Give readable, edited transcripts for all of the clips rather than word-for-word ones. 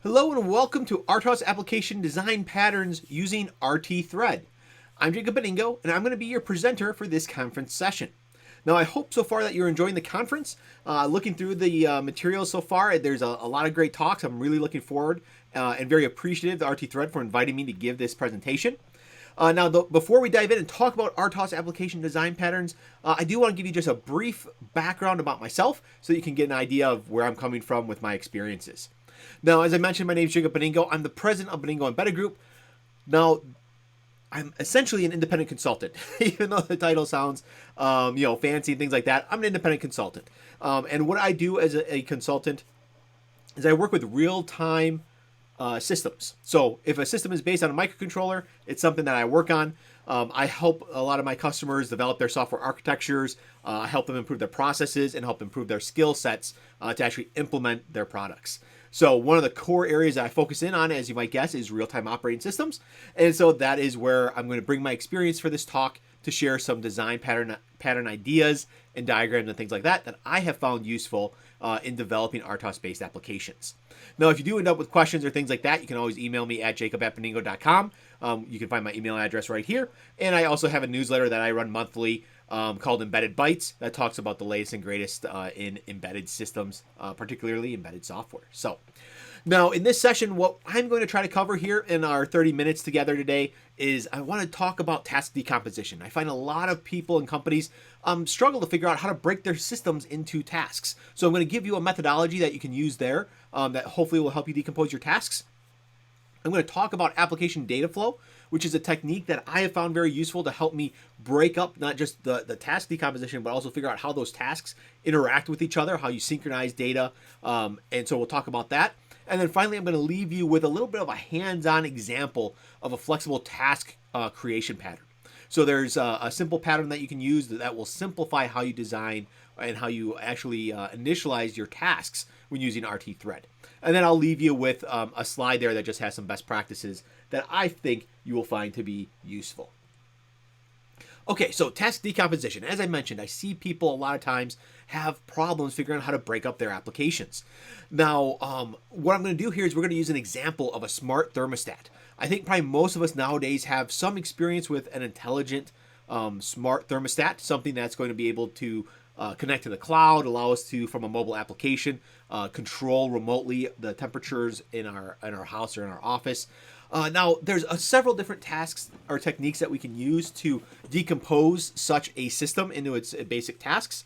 Hello and welcome to RTOS Application Design Patterns using RT Thread. I'm Jacob Beningo and I'm going to be your presenter for this conference session. Now I hope so far that you're enjoying the conference. Looking through the materials so far, there's a lot of great talks. I'm really looking forward and very appreciative to RT Thread for inviting me to give this presentation. Before we dive in and talk about RTOS application design patterns, I do want to give you just a brief background about myself so that you can get an idea of where I'm coming from with my experiences. Now, as I mentioned, my name is Jacob Beningo. I'm the president of Beningo Embedded Group. Now, I'm essentially an independent consultant, even though the title sounds, fancy and things like that. I'm an independent consultant, and what I do as a consultant is I work with real-time systems. So if a system is based on a microcontroller, it's something that I work on. I help a lot of my customers develop their software architectures, help them improve their processes, and help improve their skill sets to actually implement their products. So one of the core areas that I focus in on, as you might guess, is real-time operating systems. And so that is where I'm going to bring my experience for this talk to share some design pattern ideas and diagrams and things like that I have found useful in developing RTOS-based applications. Now, if you do end up with questions or things like that, you can always email me at jacob@beningo.com. You can find my email address right here. And I also have a newsletter that I run monthly called Embedded Bytes that talks about the latest and greatest in embedded systems, particularly embedded software. So now in this session, what I'm going to try to cover here in our 30 minutes together today is I want to talk about task decomposition. I find a lot of people and companies struggle to figure out how to break their systems into tasks. So I'm going to give you a methodology that you can use there that hopefully will help you decompose your tasks. I'm going to talk about application data flow, which is a technique that I have found very useful to help me break up not just the task decomposition, but also figure out how those tasks interact with each other, how you synchronize data. And so we'll talk about that. And then finally, I'm going to leave you with a little bit of a hands-on example of a flexible task creation pattern. So there's a simple pattern that you can use that will simplify how you design and how you actually initialize your tasks when using RT Thread. And then I'll leave you with a slide there that just has some best practices that I think you will find to be useful. Okay, so task decomposition. As I mentioned, I see people a lot of times have problems figuring out how to break up their applications. Now, what I'm going to do here is we're going to use an example of a smart thermostat. I think probably most of us nowadays have some experience with an intelligent smart thermostat, something that's going to be able to connect to the cloud, allow us to, from a mobile application, control remotely the temperatures in our house or in our office. Now, there's several different tasks or techniques that we can use to decompose such a system into its basic tasks.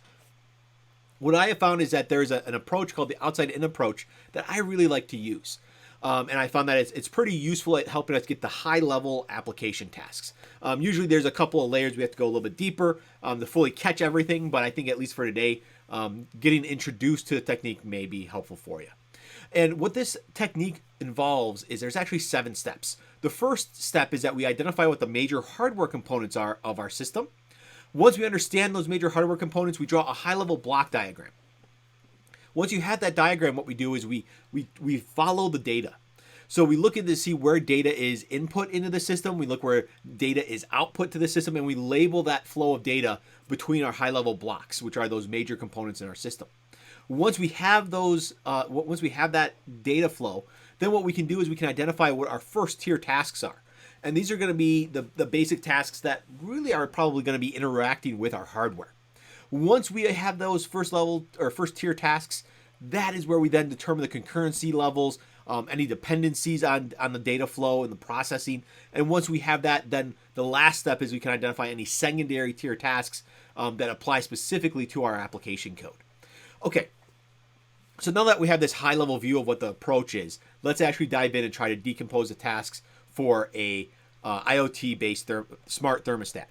What I have found is that there's an approach called the outside-in approach that I really like to use. And I found that it's pretty useful at helping us get the high-level application tasks. Usually there's a couple of layers we have to go a little bit deeper to fully catch everything, but I think at least for today, getting introduced to the technique may be helpful for you. And what this technique involves is there's actually 7 steps. The first step is that we identify what the major hardware components are of our system. Once we understand those major hardware components, we draw a high-level block diagram. Once you have that diagram, what we do is we follow the data. So we look at to see where data is input into the system, we look where data is output to the system, and we label that flow of data between our high-level blocks, which are those major components in our system. Once we have once we have that data flow, then what we can do is we can identify what our first tier tasks are. And these are going to be the basic tasks that really are probably going to be interacting with our hardware. Once we have those first level or first tier tasks, that is where we then determine the concurrency levels, any dependencies on the data flow and the processing. And once we have that, then the last step is we can identify any secondary tier tasks that apply specifically to our application code. Okay, so now that we have this high-level view of what the approach is, let's actually dive in and try to decompose the tasks for a IoT-based smart thermostat.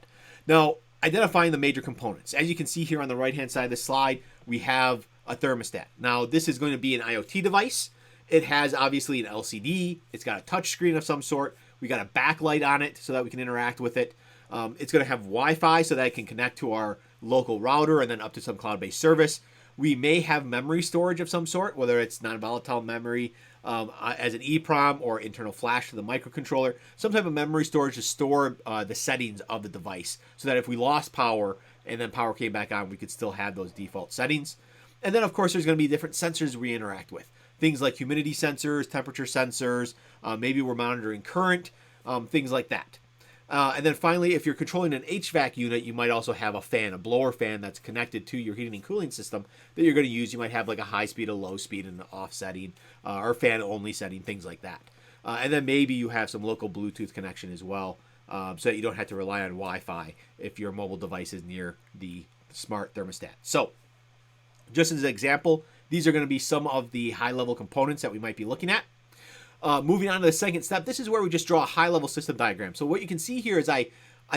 Now, identifying the major components. As you can see here on the right-hand side of the slide, we have a thermostat. Now, this is going to be an IoT device. It has obviously an LCD. It's got a touch screen of some sort. We got a backlight on it so that we can interact with it. It's going to have Wi-Fi so that it can connect to our local router and then up to some cloud-based service. We may have memory storage of some sort, whether it's non-volatile memory as an EEPROM or internal flash to the microcontroller, some type of memory storage to store the settings of the device so that if we lost power and then power came back on, we could still have those default settings. And then, of course, there's going to be different sensors we interact with. things like humidity sensors, temperature sensors, maybe we're monitoring current, things like that. And then finally, if you're controlling an HVAC unit, you might also have a fan, a blower fan that's connected to your heating and cooling system that you're going to use. You might have like a high speed, a low speed, and an off setting, or fan only setting, things like that. And then maybe you have some local Bluetooth connection as well, so that you don't have to rely on Wi-Fi if your mobile device is near the smart thermostat. So just as an example, these are going to be some of the high-level components that we might be looking at. Moving on to the second step, this is where we just draw a high-level system diagram. So what you can see here is I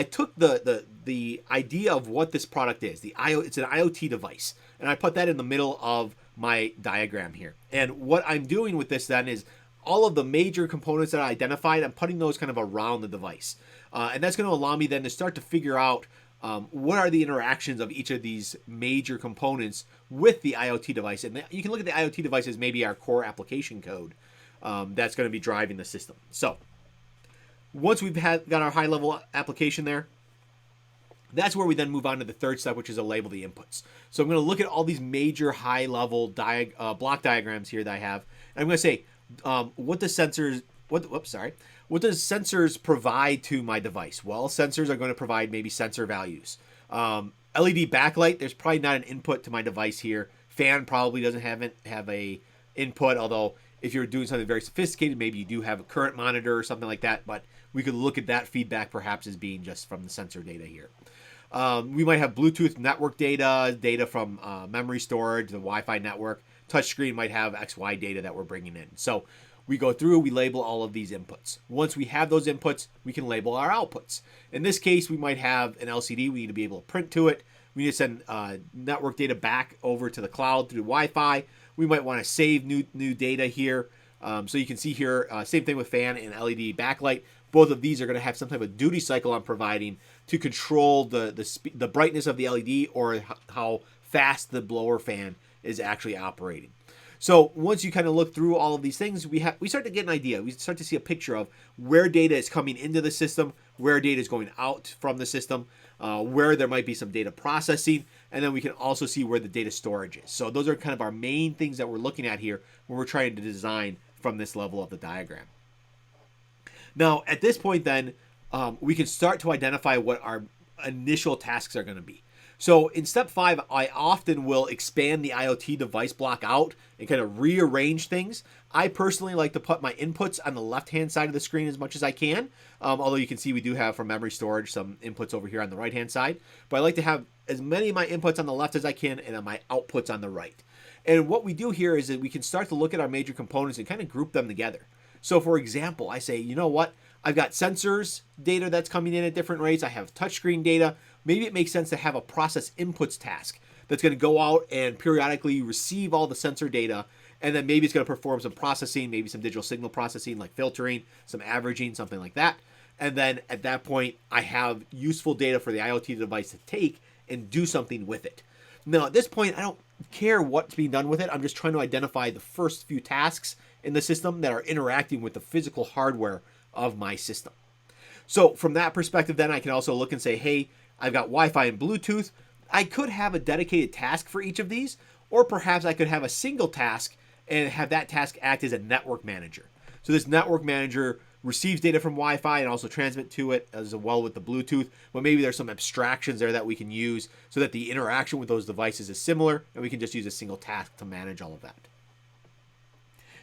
took the idea of what this product is. It's an IoT device, and I put that in the middle of my diagram here. And what I'm doing with this then is all of the major components that I identified, I'm putting those kind of around the device. And that's going to allow me then to start to figure out what are the interactions of each of these major components with the IoT device. And you can look at the IoT device as maybe our core application code. That's going to be driving the system. So once we've got our high level application there, that's where we then move on to the third step, which is to label the inputs. So I'm going to look at all these major high level block diagrams here that I have, and I'm going to say what does sensors provide to my device? Well, sensors are going to provide maybe sensor values. LED backlight, there's probably not an input to my device here. Fan probably doesn't have a input, although if you're doing something very sophisticated, maybe you do have a current monitor or something like that, but we could look at that feedback perhaps as being just from the sensor data here. We might have Bluetooth network data from memory storage, the Wi-Fi network. Touchscreen might have XY data that we're bringing in. So we go through, we label all of these inputs. Once we have those inputs, we can label our outputs. In this case, we might have an LCD. We need to be able to print to it. We need to send network data back over to the cloud through Wi-Fi. We might want to save new data here. So you can see here, same thing with fan and LED backlight. Both of these are going to have some type of duty cycle I'm providing to control the brightness of the LED or how fast the blower fan is actually operating. So once you kind of look through all of these things, we start to get an idea. We start to see a picture of where data is coming into the system, where data is going out from the system, where there might be some data processing, and then we can also see where the data storage is. So those are kind of our main things that we're looking at here when we're trying to design from this level of the diagram. Now, at this point then, we can start to identify what our initial tasks are going to be. So in step 5, I often will expand the IoT device block out and kind of rearrange things. I personally like to put my inputs on the left-hand side of the screen as much as I can, although you can see we do have for memory storage some inputs over here on the right-hand side. But I like to have as many of my inputs on the left as I can and my outputs on the right. And what we do here is that we can start to look at our major components and kind of group them together. So for example, I say, you know what? I've got sensors data that's coming in at different rates. I have touchscreen data. Maybe it makes sense to have a process inputs task that's going to go out and periodically receive all the sensor data, and then maybe it's going to perform some processing, maybe some digital signal processing like filtering, some averaging, something like that. And then at that point, I have useful data for the IoT device to take and do something with it. Now, at this point, I don't care what's being done with it. I'm just trying to identify the first few tasks in the system that are interacting with the physical hardware of my system. So from that perspective, then I can also look and say, hey, I've got Wi-Fi and Bluetooth. I could have a dedicated task for each of these, or perhaps I could have a single task and have that task act as a network manager. So this network manager receives data from Wi-Fi and also transmit to it as well with the Bluetooth, but maybe there's some abstractions there that we can use so that the interaction with those devices is similar, and we can just use a single task to manage all of that.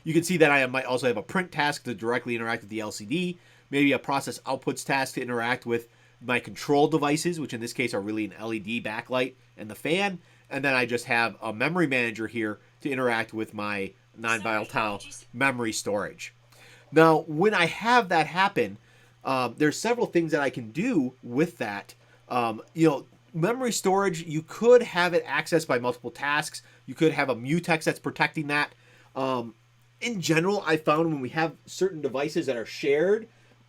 You can see that I might also have a print task to directly interact with the LCD, maybe a process outputs task to interact with my control devices, which in this case are really an LED backlight and the fan, and then I just have a memory manager here to interact with my non-volatile memory storage. Now, when I have that happen, there's several things that I can do with that. Memory storage, you could have it accessed by multiple tasks. You could have a mutex that's protecting that. In general, I found when we have certain devices that are shared,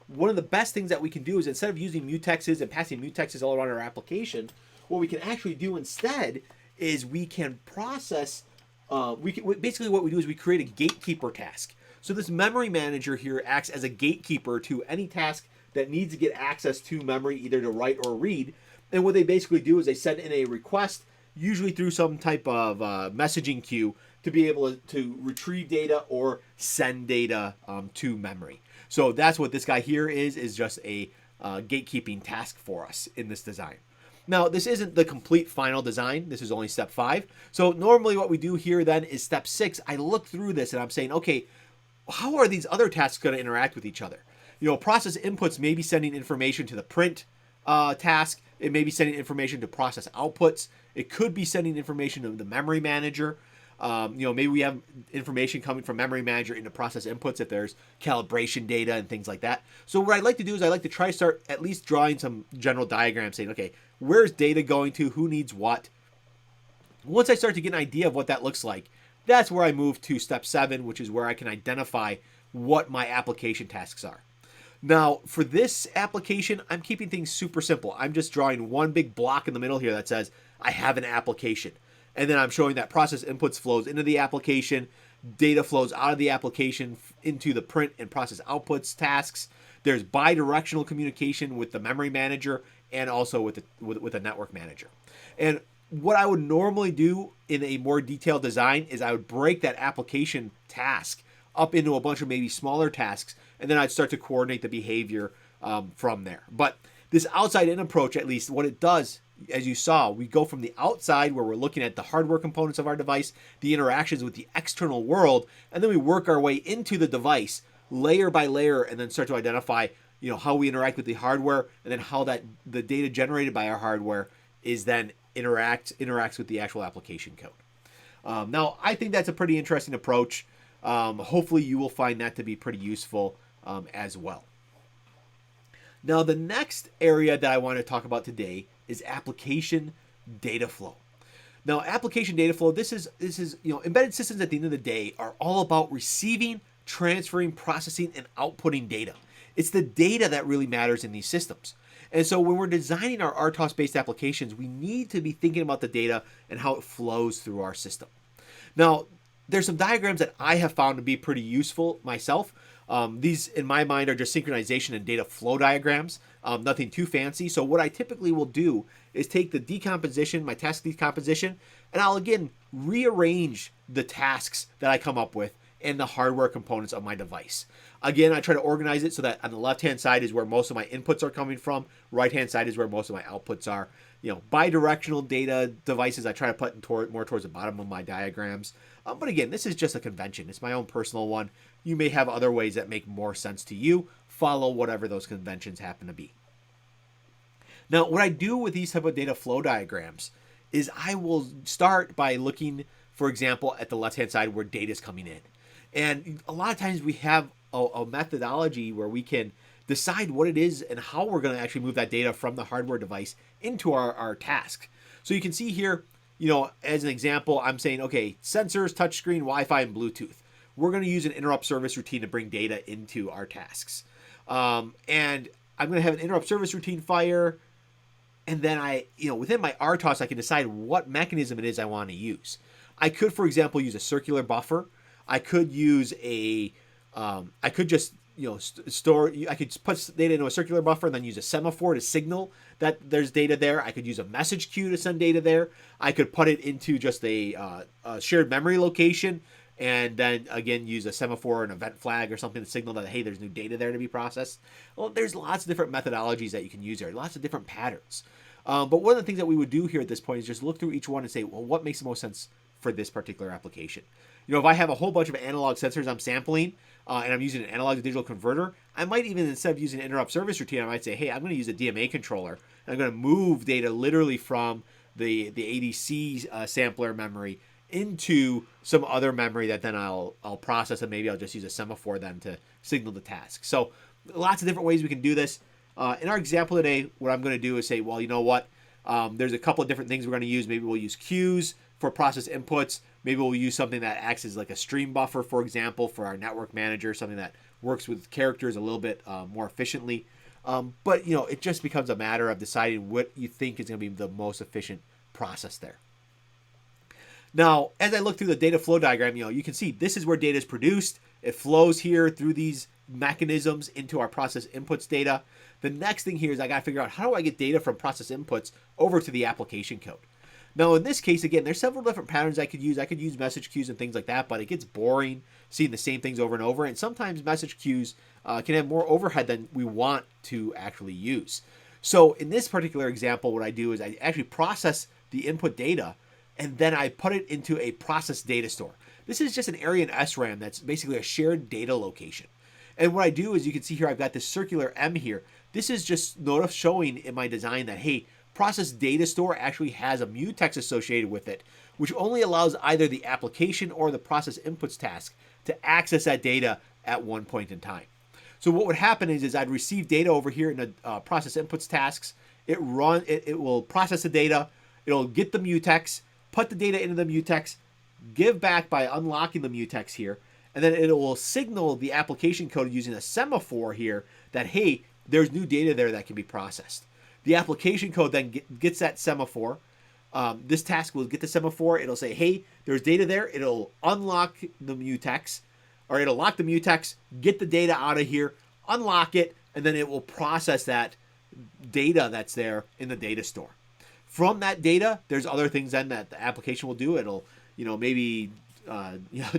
one of the best things that we can do is instead of using mutexes and passing mutexes all around our application, what we can actually do instead is we can process, basically what we do is we create a gatekeeper task. So this memory manager here acts as a gatekeeper to any task that needs to get access to memory, either to write or read. And what they basically do is they send in a request, usually through some type of messaging queue, to be able to retrieve data or send data to memory. So that's what this guy here is just a gatekeeping task for us in this design. Now, this isn't the complete final design. This is only step 5. So normally what we do here then is step 6. I look through this and I'm saying, okay, how are these other tasks going to interact with each other? Process inputs may be sending information to the print task. It may be sending information to process outputs. It could be sending information to the memory manager. Maybe we have information coming from memory manager into process inputs if there's calibration data and things like that. So what I'd like to do is I like to try to start at least drawing some general diagrams saying, okay, where's data going to, who needs what? Once I start to get an idea of what that looks like, that's where I move to step 7, which is where I can identify what my application tasks are. Now, for this application, I'm keeping things super simple. I'm just drawing one big block in the middle here that says I have an application. And then I'm showing that process inputs flows into the application, data flows out of the application into the print and process outputs tasks. There's bidirectional communication with the memory manager and also with the network manager. And what I would normally do in a more detailed design is I would break that application task up into a bunch of maybe smaller tasks, and then I'd start to coordinate the behavior from there. But this outside-in approach, at least, what it does, as you saw, we go from the outside where we're looking at the hardware components of our device, the interactions with the external world, and then we work our way into the device layer by layer and then start to identify how we interact with the hardware and then how that the data generated by our hardware is then interacts with the actual application code. Now, I think that's a pretty interesting approach. Hopefully you will find that to be pretty useful as well. Now, the next area that I want to talk about today is application data flow. Now, application data flow, this is embedded systems at the end of the day are all about receiving, transferring, processing, and outputting data. It's the data that really matters in these systems. And so when we're designing our RTOS-based applications, we need to be thinking about the data and how it flows through our system. Now, there's some diagrams that I have found to be pretty useful myself. These, in my mind, are just synchronization and data flow diagrams, nothing too fancy. So what I typically will do is take the decomposition, my task decomposition, and I'll, again, rearrange the tasks that I come up with and the hardware components of my device. Again, I try to organize it so that on the left-hand side is where most of my inputs are coming from. Right-hand side is where most of my outputs are. Bidirectional data devices I try to put more towards the bottom of my diagrams. But again, this is just a convention. It's my own personal one. You may have other ways that make more sense to you. Follow whatever those conventions happen to be. Now, what I do with these type of data flow diagrams is I will start by looking, for example, at the left-hand side where data is coming in. And a lot of times we have a methodology where we can decide what it is and how we're going to actually move that data from the hardware device into our task. So you can see here, as an example, I'm saying, okay, sensors, touchscreen, Wi-Fi, and Bluetooth. We're going to use an interrupt service routine to bring data into our tasks. And I'm going to have an interrupt service routine fire. And then within my RTOS, I can decide what mechanism it is I want to use. I could, for example, use a circular buffer. I could use I could just store. I could put data into a circular buffer and then use a semaphore to signal that there's data there. I could use a message queue to send data there. I could put it into just a shared memory location and then again use a semaphore, an event flag, or something to signal that hey, there's new data there to be processed. Well, there's lots of different methodologies that you can use there. Lots of different patterns. But one of the things that we would do here at this point is just look through each one and say, well, what makes the most sense for this particular application? If I have a whole bunch of analog sensors I'm sampling and I'm using an analog to digital converter, I might even, instead of using an interrupt service routine, I might say, hey, I'm going to use a DMA controller. And I'm going to move data literally from the ADC sampler memory into some other memory that then I'll process, and maybe I'll just use a semaphore then to signal the task. So lots of different ways we can do this. In our example today, what I'm going to do is say, well, you know what? There's a couple of different things we're going to use. Maybe we'll use queues for process inputs. Maybe we'll use something that acts as like a stream buffer, for example, for our network manager, something that works with characters a little bit more efficiently. But it just becomes a matter of deciding what you think is going to be the most efficient process there. Now, as I look through the data flow diagram, you can see this is where data is produced. It flows here through these mechanisms into our process inputs data. The next thing here is I got to figure out how do I get data from process inputs over to the application code. Now, in this case, again, there's several different patterns I could use. I could use message queues and things like that, but it gets boring seeing the same things over and over. And sometimes message queues can have more overhead than we want to actually use. So in this particular example, what I do is I actually process the input data, and then I put it into a process data store. This is just an area in SRAM that's basically a shared data location. And what I do is, you can see here, I've got this circular M here. This is just notice showing in my design that, hey, process data store actually has a mutex associated with it, which only allows either the application or the process inputs task to access that data at one point in time. So what would happen is I'd receive data over here in the process inputs tasks. It will process the data. It'll get the mutex, put the data into the mutex, give back by unlocking the mutex here, and then it will signal the application code using a semaphore here that, hey, there's new data there that can be processed. The application code then gets that semaphore. This task will get the semaphore. It'll say, hey, there's data there. It'll unlock the mutex, or it'll lock the mutex, get the data out of here, unlock it, and then it will process that data that's there in the data store. From that data, there's other things then that the application will do. It'll, maybe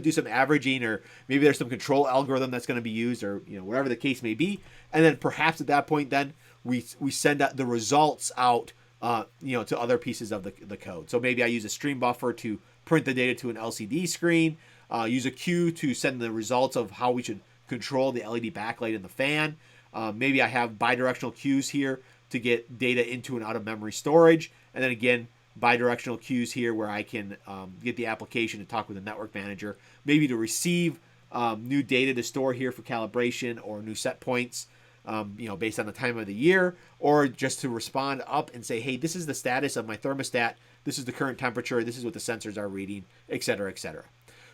do some averaging, or maybe there's some control algorithm that's going to be used, or whatever the case may be. And then perhaps at that point, then we send out the results out, to other pieces of the code. So maybe I use a stream buffer to print the data to an LCD screen. Use a queue to send the results of how we should control the LED backlight in the fan. Maybe I have bidirectional queues here to get data into and out of memory storage. And then again, bidirectional queues here where I can get the application to talk with the network manager, maybe to receive new data to store here for calibration or new set points, based on the time of the year, or just to respond up and say, hey, this is the status of my thermostat. This is the current temperature. This is what the sensors are reading, et cetera, et cetera.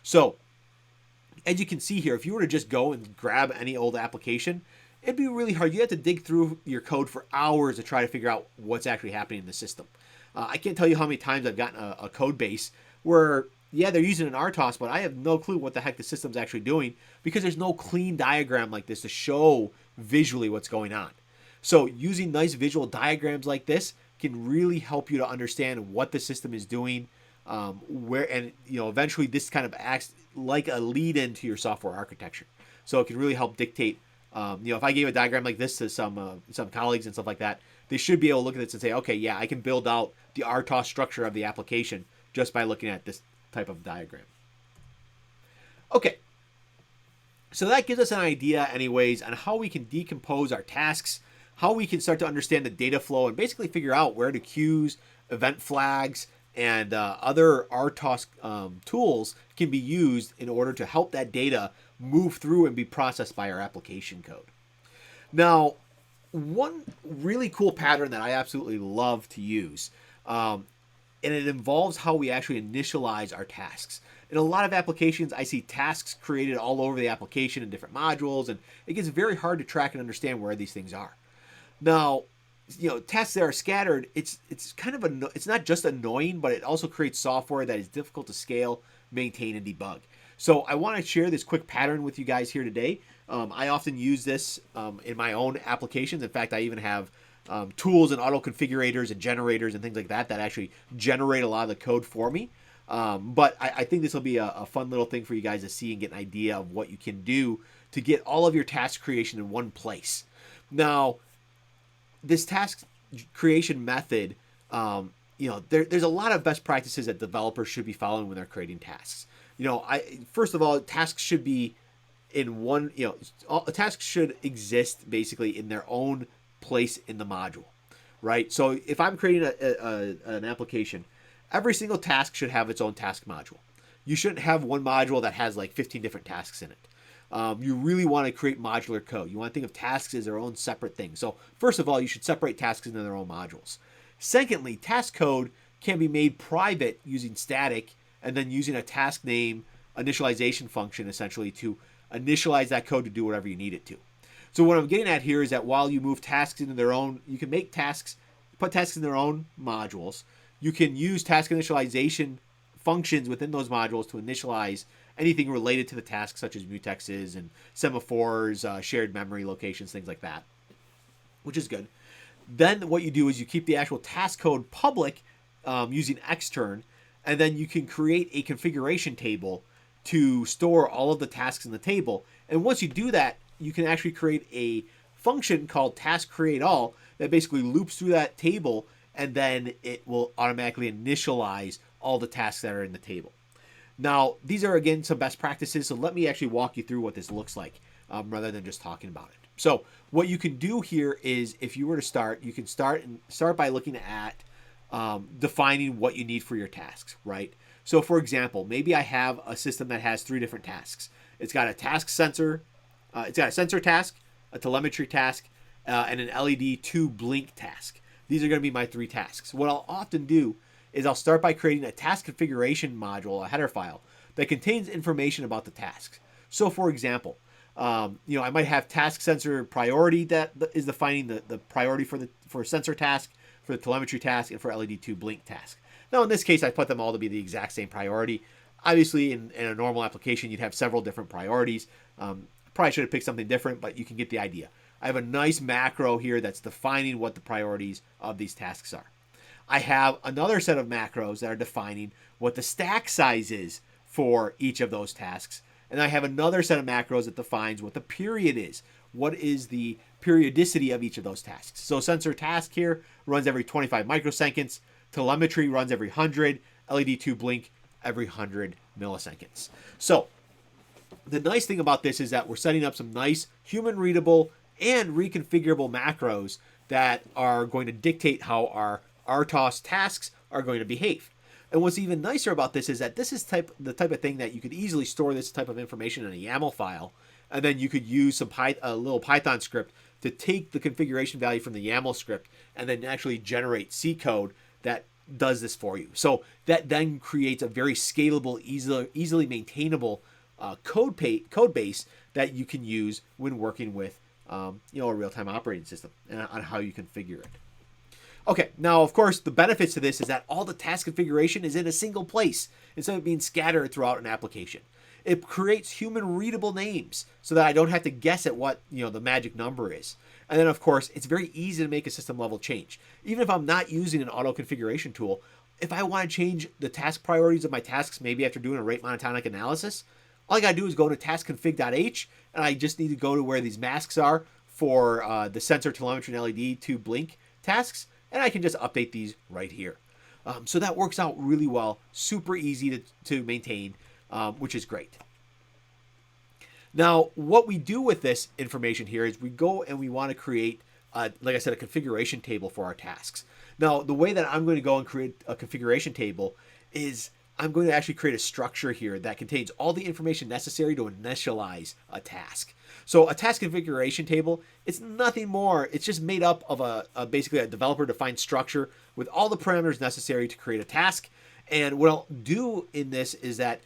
So as you can see here, if you were to just go and grab any old application, it'd be really hard. You have to dig through your code for hours to try to figure out what's actually happening in the system. I can't tell you how many times I've gotten a code base where, yeah, they're using an RTOS, but I have no clue what the heck the system's actually doing, because there's no clean diagram like this to show visually what's going on. So using nice visual diagrams like this can really help you to understand what the system is doing, eventually this kind of acts like a lead into your software architecture. So it can really help dictate, if I gave a diagram like this to some colleagues and stuff like that, they should be able to look at this and say, okay, yeah, I can build out the RTOS structure of the application just by looking at this type of diagram. Okay, so that gives us an idea anyways on how we can decompose our tasks, how we can start to understand the data flow, and basically figure out where the queues, event flags, and other RTOS tools can be used in order to help that data move through and be processed by our application code. Now, one really cool pattern that I absolutely love to use, and it involves how we actually initialize our tasks. In a lot of applications, I see tasks created all over the application in different modules, and it gets very hard to track and understand where these things are. Now, tasks that are scattered, it's kind of it's not just annoying, but it also creates software that is difficult to scale, maintain, and debug. So I want to share this quick pattern with you guys here today. I often use this in my own applications. In fact, I even have tools and auto configurators and generators and things like that that actually generate a lot of the code for me. But I think this will be a fun little thing for you guys to see and get an idea of what you can do to get all of your task creation in one place. Now, this task creation method, there's a lot of best practices that developers should be following when they're creating tasks. First of all, tasks should be in one, tasks should exist basically in their own place in the module, right? So if I'm creating an application, every single task should have its own task module. You shouldn't have one module that has like 15 different tasks in it. You really want to create modular code. You want to think of tasks as their own separate thing. So first of all, you should separate tasks into their own modules. Secondly, task code can be made private using static, and then using a task name initialization function essentially to initialize that code to do whatever you need it to. So what I'm getting at here is that while you move tasks into their own, you can make tasks, put tasks in their own modules. You can use task initialization functions within those modules to initialize anything related to the task, such as mutexes and semaphores, shared memory locations, things like that, which is good. Then what you do is you keep the actual task code public using extern, and then you can create a configuration table to store all of the tasks in the table. And once you do that, you can actually create a function called task create all that basically loops through that table, and then it will automatically initialize all the tasks that are in the table. Now, these are, again, some best practices, so let me actually walk you through what this looks like rather than just talking about it. So what you can do here is, if you were to start, you can start by looking at defining what you need for your tasks, right? So for example, maybe I have a system that has 3 different tasks. It's got a task sensor, it's got a sensor task, a telemetry task, and an LED 2 blink task. These are going to be my 3 tasks. What I'll often do is I'll start by creating a task configuration module, a header file, that contains information about the tasks. So for example, I might have task sensor priority that is defining the priority for sensor task, for the telemetry task, and for LED 2 blink task. Now in this case, I put them all to be the exact same priority. Obviously, in a normal application, you'd have several different priorities. Probably should have picked something different, but you can get the idea. I have a nice macro here that's defining what the priorities of these tasks are. I have another set of macros that are defining what the stack size is for each of those tasks. And I have another set of macros that defines what the period is. What is the periodicity of each of those tasks? So sensor task here runs every 25 microseconds. Telemetry runs every 100. LED 2 blink every 100 milliseconds. So the nice thing about this is that we're setting up some nice human readable and reconfigurable macros that are going to dictate how our RTOS tasks are going to behave. And what's even nicer about this is that this is the type of thing that you could easily store this type of information in a YAML file, and then you could use a little Python script to take the configuration value from the YAML script and then actually generate C code that does this for you. So that then creates a very scalable, easily maintainable code base that you can use when working with a real-time operating system and on how you configure it. Okay, now of course the benefits to this is that all the task configuration is in a single place instead of being scattered throughout an application. It creates human readable names so that I don't have to guess at what the magic number is. And then of course it's very easy to make a system level change. Even if I'm not using an auto configuration tool, if I want to change the task priorities of my tasks, maybe after doing a rate monotonic analysis, all I gotta do is go to taskconfig.h, and I just need to go to where these masks are for the sensor, telemetry, and LED 2 blink tasks, and I can just update these right here. So that works out really well, super easy to maintain, which is great. Now, what we do with this information here is we go and we want to create, like I said, a configuration table for our tasks. Now, the way that I'm going to go and create a configuration table is I'm going to actually create a structure here that contains all the information necessary to initialize a task. So a task configuration table, it's nothing more. It's just made up of basically a developer-defined structure with all the parameters necessary to create a task. And what I'll do in this is that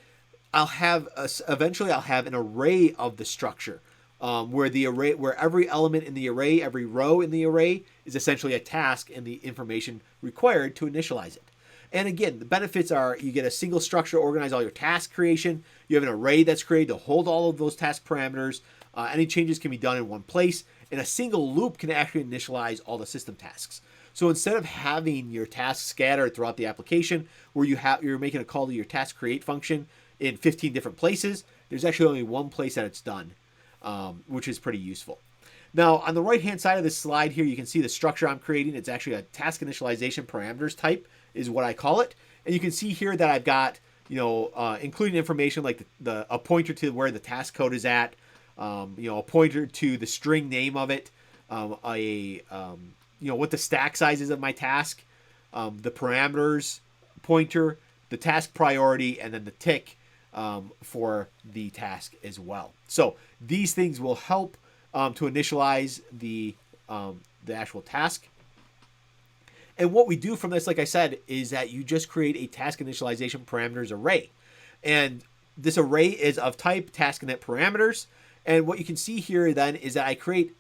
eventually I'll have an array of the structure, where every element in the array, every row in the array is essentially a task and the information required to initialize it. And again, the benefits are you get a single structure to organize all your task creation. You have an array that's created to hold all of those task parameters. Any changes can be done in one place, and a single loop can actually initialize all the system tasks. So instead of having your tasks scattered throughout the application, where you're making a call to your task create function in 15 different places, there's actually only one place that it's done, which is pretty useful. Now, on the right-hand side of this slide here, you can see the structure I'm creating. It's actually a task initialization parameters type is what I call it. And you can see here that I've got, including information like a pointer to where the task code is at, a pointer to the string name of it, what the stack size is of my task, the parameters pointer, the task priority, and then the tick for the task as well. So these things will help to initialize the actual task. And what we do from this, like I said, is that you just create a task initialization parameters array. And this array is of type task init parameters. And what you can see here then is that I create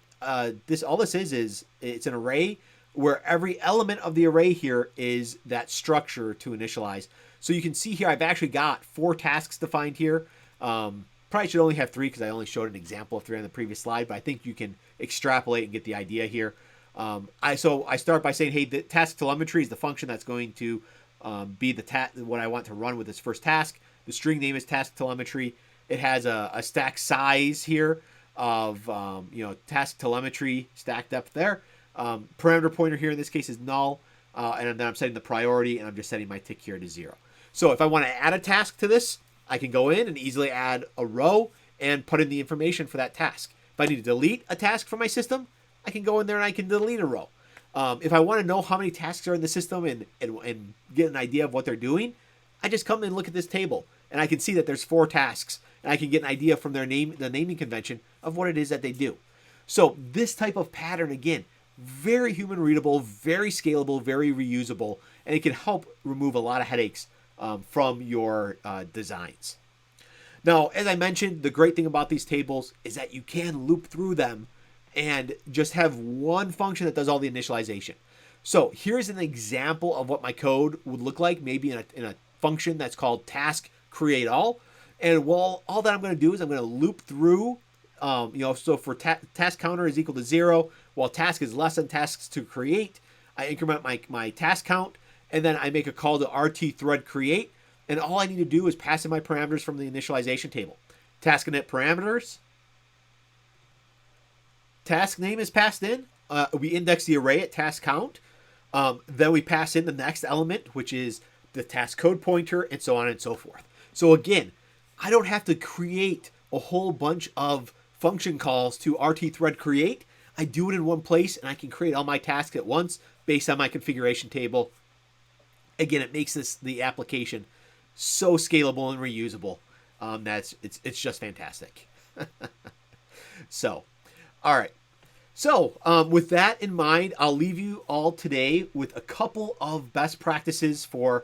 this. All this is it's an array where every element of the array here is that structure to initialize. So you can see here I've actually got 4 tasks defined here. Probably should only have 3 because I only showed an example of 3 on the previous slide, but I think you can extrapolate and get the idea here. So I start by saying, hey, the task telemetry is the function that's going to be what I want to run with this first task. The string name is task telemetry. It has a stack size here of task telemetry stack depth there. Parameter pointer here in this case is null, and then I'm setting the priority, and I'm just setting my tick here to 0. So if I want to add a task to this, I can go in and easily add a row and put in the information for that task. If I need to delete a task from my system, I can go in there and I can delete a row. If I want to know how many tasks are in the system and get an idea of what they're doing, I just come and look at this table, and I can see that there's 4 tasks, and I can get an idea from the naming convention of what it is that they do. So this type of pattern, again, very human readable, very scalable, very reusable, and it can help remove a lot of headaches from your designs. Now, as I mentioned, the great thing about these tables is that you can loop through them and just have one function that does all the initialization. So here's an example of what my code would look like, maybe in a function that's called task create all. And all that I'm going to do is I'm going to loop through, so for task counter is equal to 0, while task is less than tasks to create, I increment my task count, and then I make a call to RT thread create, and all I need to do is pass in my parameters from the initialization table. Task init parameters, task name is passed in, we index the array at task count, then we pass in the next element, which is the task code pointer, and so on and so forth. So again, I don't have to create a whole bunch of function calls to RT thread create. I do it in one place, and I can create all my tasks at once based on my configuration table. Again, it makes the application so scalable and reusable. It's just fantastic. So, all right. So, with that in mind, I'll leave you all today with a couple of best practices for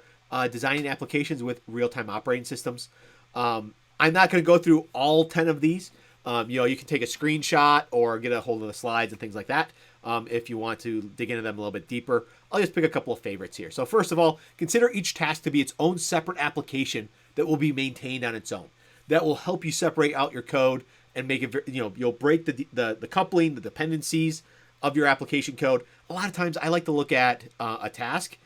designing applications with real-time operating systems. I'm not going to go through all 10 of these. You can take a screenshot or get a hold of the slides and things like that if you want to dig into them a little bit deeper. I'll just pick a couple of favorites here. So first of all, consider each task to be its own separate application that will be maintained on its own. That will help you separate out your code and make it, you'll break the coupling, the dependencies of your application code. A lot of times I like to look at a task.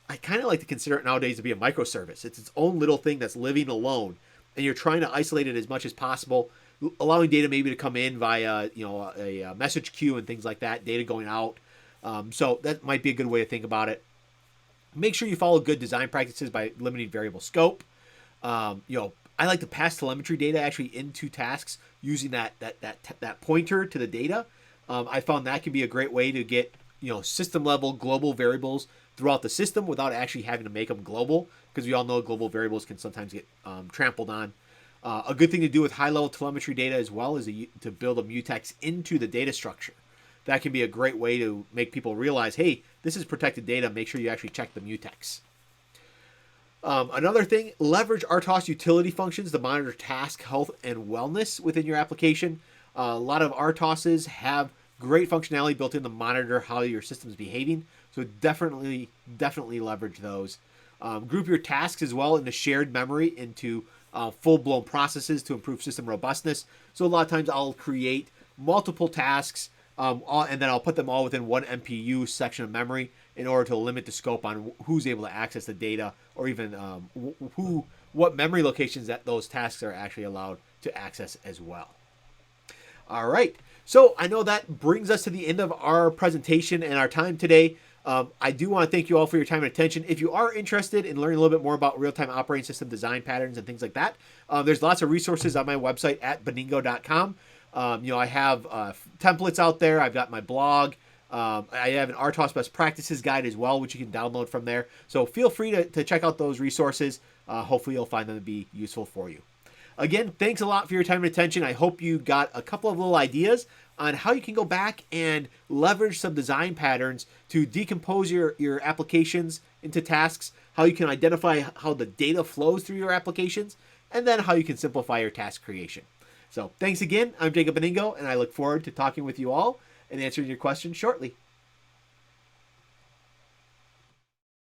I kind of like to consider it nowadays to be a microservice. It's its own little thing that's living alone, and you're trying to isolate it as much as possible, allowing data maybe to come in via a message queue and things like that, data going out. So that might be a good way to think about it. Make sure you follow good design practices by limiting variable scope. I like to pass telemetry data actually into tasks using that pointer to the data. I found that can be a great way to get system level global variables throughout the system without actually having to make them global, because we all know global variables can sometimes get trampled on. A good thing to do with high-level telemetry data as well is to build a mutex into the data structure. That can be a great way to make people realize, hey, this is protected data. Make sure you actually check the mutex. Another thing, leverage RTOS utility functions to monitor task health and wellness within your application. A lot of RTOSs have great functionality built in to monitor how your system is behaving. So definitely leverage those. Group your tasks as well into shared memory into full-blown processes to improve system robustness. So a lot of times I'll create multiple tasks and then I'll put them all within one MPU section of memory in order to limit the scope on who's able to access the data, or even what memory locations that those tasks are actually allowed to access as well. All right, so I know that brings us to the end of our presentation and our time today. I do want to thank you all for your time and attention. If you are interested in learning a little bit more about real-time operating system design patterns and things like that, there's lots of resources on my website at beningo.com. I have templates out there. I've got my blog. I have an RTOS best practices guide as well, which you can download from there. So feel free to check out those resources. Hopefully you'll find them to be useful for you. Again, thanks a lot for your time and attention. I hope you got a couple of little ideas on how you can go back and leverage some design patterns to decompose your applications into tasks, how you can identify how the data flows through your applications, and then how you can simplify your task creation. So thanks again. I'm Jacob Beningo, and I look forward to talking with you all and answering your questions shortly.